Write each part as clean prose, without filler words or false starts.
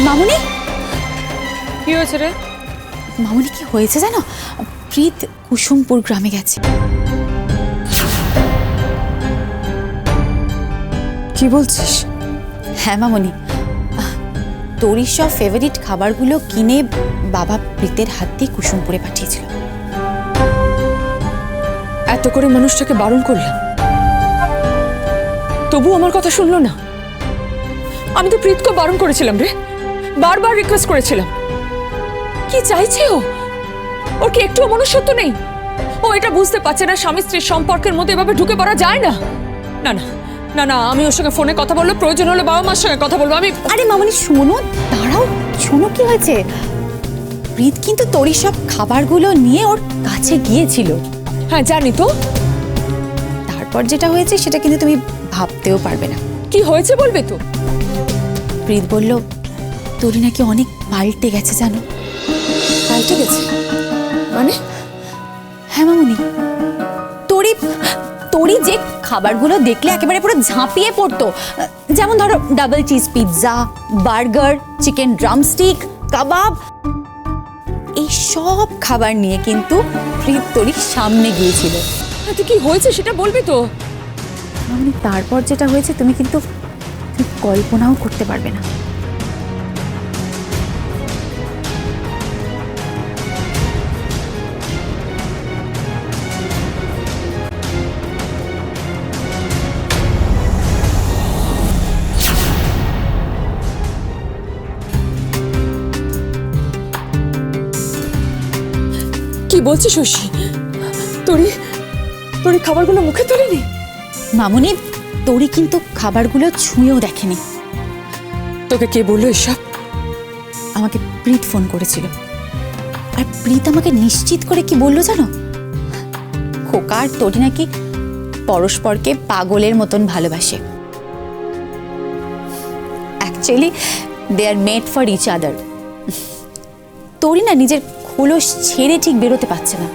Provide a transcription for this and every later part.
মামুনি, কি হয়েছে রে? মামুনি কি হয়েছে জানো? প্রীত কুসুমপুর গ্রামে গেছে। কি বলছিস? হ্যাঁ মামুনি, তোরই সব ফেভারিট খাবারগুলো কিনে বাবা প্রীতের হাত দিয়ে কুসুমপুরে পাঠিয়েছিল। এত করে মানুষটাকে বারণ করলাম, তবু আমার কথা শুনলো না। আমি তো প্রীতকে বারণ করেছিলাম রে, বারবার রিকোয়েস্ট করেছিলাম। কি চাইছে ও? ওর কি একটুও মনুষ্যত্ব নেই? ও এটা বুঝতে পারছে না স্বামী স্ত্রীর সম্পর্কের মধ্যে এভাবে ঢুকে পড়া যায় না। না না না না, আমি ওর সঙ্গে ফোনে কথা বলবো, প্রয়োজন হলে বাবা মার সঙ্গে কথা বলবো। আমি আরে মামুনি শোনো, দাঁড়াও, শোনো কি হয়েছে। প্রীত কিন্তু তোরই সব খাবারগুলো নিয়ে ওর কাছে গিয়েছিল। হ্যাঁ জানি তো। তারপর যেটা হয়েছে সেটা কিন্তু তুমি ভাবতেও পারবে না। কি হয়েছে বলবে তো? প্রীত বলল তোরই নাকি অনেক পাল্টে গেছে জানো। পাল্টে গেছে মানে? হ্যাঁ মামুনি, তোরই যে খাবারগুলো দেখলে একেবারে পুরো ঝাঁপিয়ে পড়তো, যেমন ধরো double cheese pizza, burger, chicken drumstick, কাবাব, এই সব খাবার নিয়ে কিন্তু প্রীত তোরই সামনে গিয়েছিল। তো কি হয়েছে সেটা বলবি তো? মামুনি তারপর যেটা হয়েছে তুমি কিন্তু কল্পনাও করতে পারবে না। কি বলছিস শশী? তোরই খাবারগুলো মুখে তোলেনি? মামুনি তোরই কিন্তু খাবারগুলো ছুঁয়েও দেখেনি। তোকে কে বললো এসব? আমাকে প্রীত ফোন করেছিল, আর প্রীত আমাকে নিশ্চিত করে কি বললো জানো? খোকা আর তোরি নাকি পরস্পরকে পাগলের মতন ভালোবাসে। Actually they are made for each other. তোরি না নিজের খোলস ছেড়ে ঠিক বেরোতে পারছে না।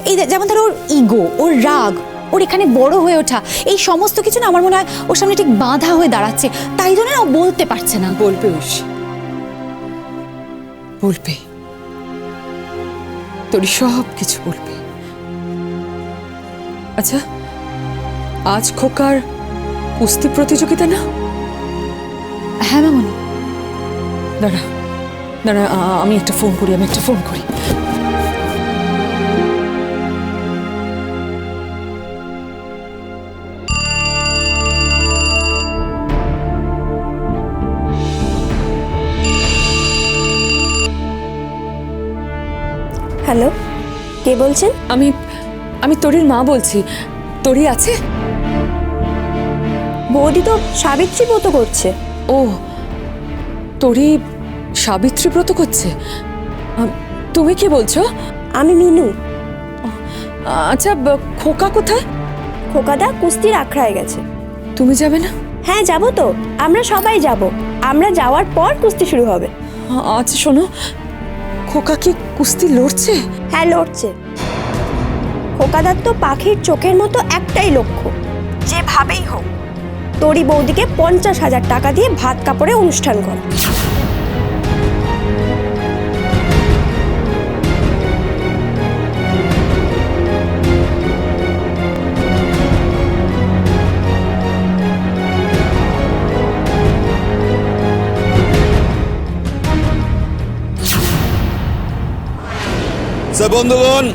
এই যেমন ধরো ওর ইগো, ওর রাগ, ওর এখানে বড় হয়ে ওঠা, এই সমস্ত কিছু না আমার মনে হয় ওর সামনে ঠিক বাধা হয়ে দাঁড়াচ্ছে, তাই জন্য না ও বলতে পারছে না। বলবে ঐশী, বলবে, তোরই সব কিছু বলবে। আচ্ছা, আজ খোকার কুস্তি প্রতিযোগিতা না? হ্যাঁ মামুনি। দাঁড়া দাঁড়া, আমি একটা ফোন করি। হ্যালো, কে বলছেন? আমি তোরির মা বলছি। তোরি আছে? বৌদি তো সাবিত্রী ব্রত করছে। ও, তোরি সাবিত্রী ব্রত করছে? তুমি কি বলছো? আমি মিনু। আচ্ছা, খোকা কোথায়? খোকাদা কুস্তির আখড়ায় গেছে। তুমি যাবে না? হ্যাঁ যাবো তো, আমরা সবাই যাব। আমরা যাওয়ার পর কুস্তি শুরু হবে। আচ্ছা শোনো, খোকা কি কুস্তি লড়ছে? হ্যাঁ লড়ছে। খোকাদার তো পাখির চোখের মতো একটাই লক্ষ্য, যেভাবেই হোক তোরই বৌদিকে 50,000 টাকা দিয়ে ভাত কাপড়ে অনুষ্ঠান করা। বন্ধুগণ,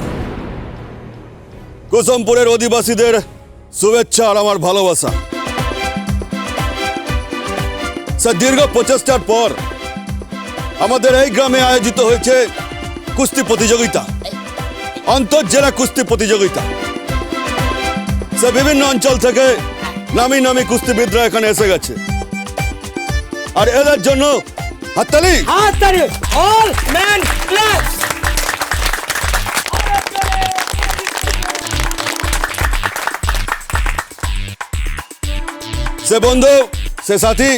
কুসুমপুরের অধিবাসীদের শুভেচ্ছা আর আমার ভালোবাসা। দীর্ঘ প্রচেষ্টার পর আমাদের এই গ্রামে আয়োজিত হয়েছে কুস্তি প্রতিযোগিতা, আন্তঃজেলা কুস্তি প্রতিযোগিতা। বিভিন্ন অঞ্চল থেকে নামি নামি কুস্তিবিদরা এখানে এসে গেছে, আর এদের জন্য হাততালি। All man class. সে বন্ধু, সে সাথী,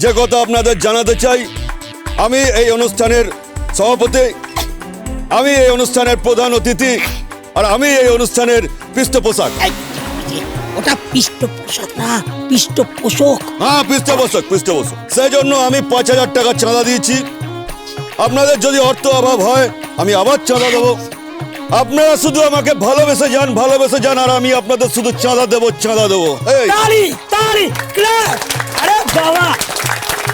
যে কথা আপনাদের জানাতে চাই, আমি এই অনুষ্ঠানের সভাপতি, আমি এই অনুষ্ঠানের প্রধান অতিথি, আর আমি এই অনুষ্ঠানের পৃষ্ঠপোষক। ওটা পৃষ্ঠপোষক না, পৃষ্ঠপোষক। হ্যাঁ, পৃষ্ঠপোষক। সেই জন্য আমি 5,000 টাকা চাঁদা দিয়েছি। আপনাদের যদি অর্থ অভাব হয় আমি আবার চাঁদা দেবো। আপনারা শুধু আমাকে ভালোবেসে যান আর আমি আপনাদের শুধু চাঁদা দেবো। এই তালি তালি ক্লাস। আরে বাবা,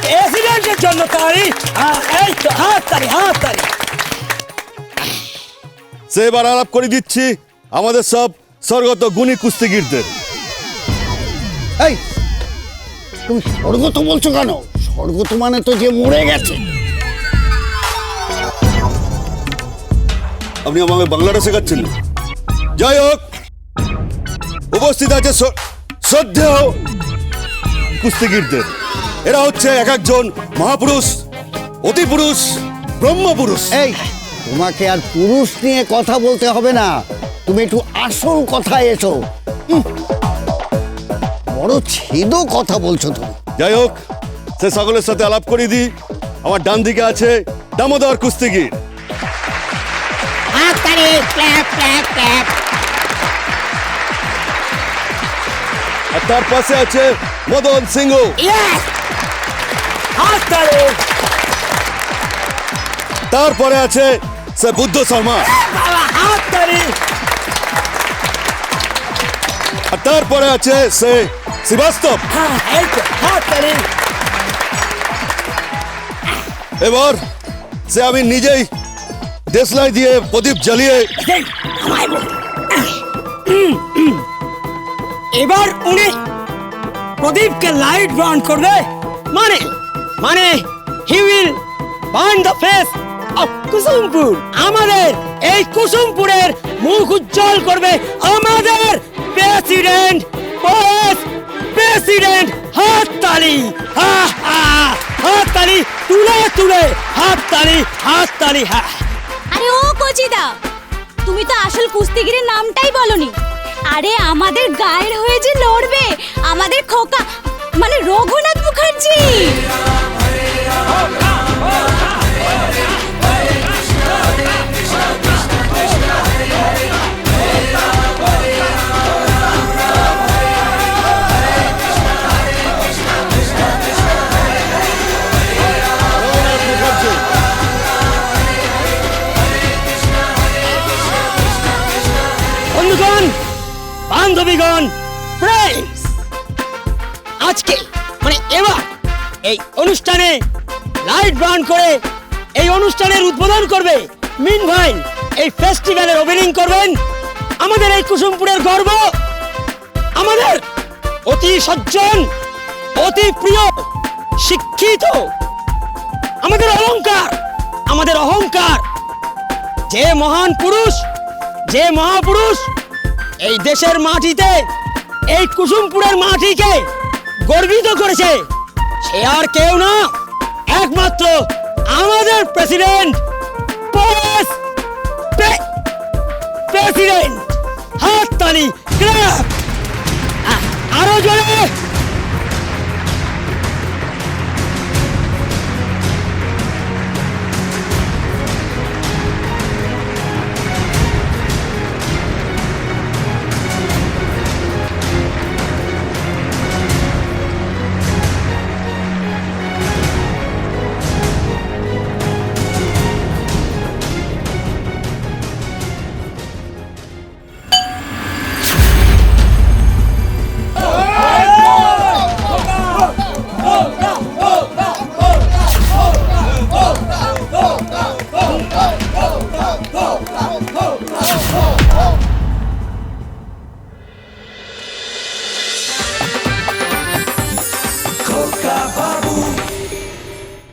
প্রেসিডেন্টের জন্য তালি। এই তো হাত তালি। সেবার আলাপ করে দিচ্ছি আমাদের সব স্বর্গত গুণী কুস্তিগীরদের। এই তুমি স্বর্গত বলছো কেন? স্বর্গত মানে তো যে মরে গেছে। আপনি আমাকে বাংলাটা শেখাচ্ছেন না? যাই হোক, উপস্থিত আছে শ্রদ্ধেয় কুস্তিগীরদের। এরা হচ্ছে এক একজন মহাপুরুষ, অতিপুরুষ, ব্রহ্মপুরুষ। এই তোমাকে আর পুরুষ নিয়ে কথা বলতে হবে না, তুমি একটু আসল কথায় এসো। বড় ছেদ কথা বলছো তুমি। যাই হোক, সে সকলের সাথে আলাপ করিয়ে দিই। আমার ডান দিকে আছে দামোদর কুস্তিগীর। হাত তালি ক্ল্যাপ ক্ল্যাপ ক্ল্যাপ। আর তার পাশে আছে মদন সিংহ। ইয়েস, হাত তালি। তারপরে আছে সে বুদ্ধ শর্মা। বাবা, হাত তালি। আর তারপরে আছে সে শ্রীবাস্তব। হ্যাঁ, এই তো হাত তালি। এবার সে আমি নিজেই দেশলাই দিয়ে প্রদীপ জ্বালিয়ে এই, আমায় বল। এবার উনি প্রদীপকে লাইট বার্ন করবে, মানে he will burn the face of Kusumpur. আমাদের এই কুসুমপুরের মুখ উজ্জ্বল করবে আমাদের প্রেসিডেন্ট, প্রেসিডেন্ট। হাত তালি, হাত তালি, তুলে হাত তালি। হ্যাঁ, আরে ও কচিদা, তুমি তো আসল কুস্তিগিরের নামটাই বলনি। আরে আমাদের গায়ের হয়ে যে লড়বে আমাদের খোকা, মানে রঘুনাথ মুখার্জি। বন্ধুগণ, বান্ধবীগণ, ফ্রেন্ডস, আজকে মানে এবার এই অনুষ্ঠানে লাইট বার্ন করে এই অনুষ্ঠানের উদ্বোধন করবে মিন ভাই। এই ফেস্টিভ্যালের ওপেনিং করবেন আমাদের এই কুসুমপুরের গর্ব, আমাদের অতি সজ্জন, অতি প্রিয়, শিক্ষিত, আমাদের অহংকার, যে মহান পুরুষ, যে মহাপুরুষ এই দেশের মাটিতে, এই কুসুমপুরের মাটিকে গর্বিত করেছে, সে আর কেউ না, একমাত্র আমাদের প্রেসিডেন্ট, প্রেসিডেন্ট। হাত তালি, ক্ল্যাপ। আরো জোরে।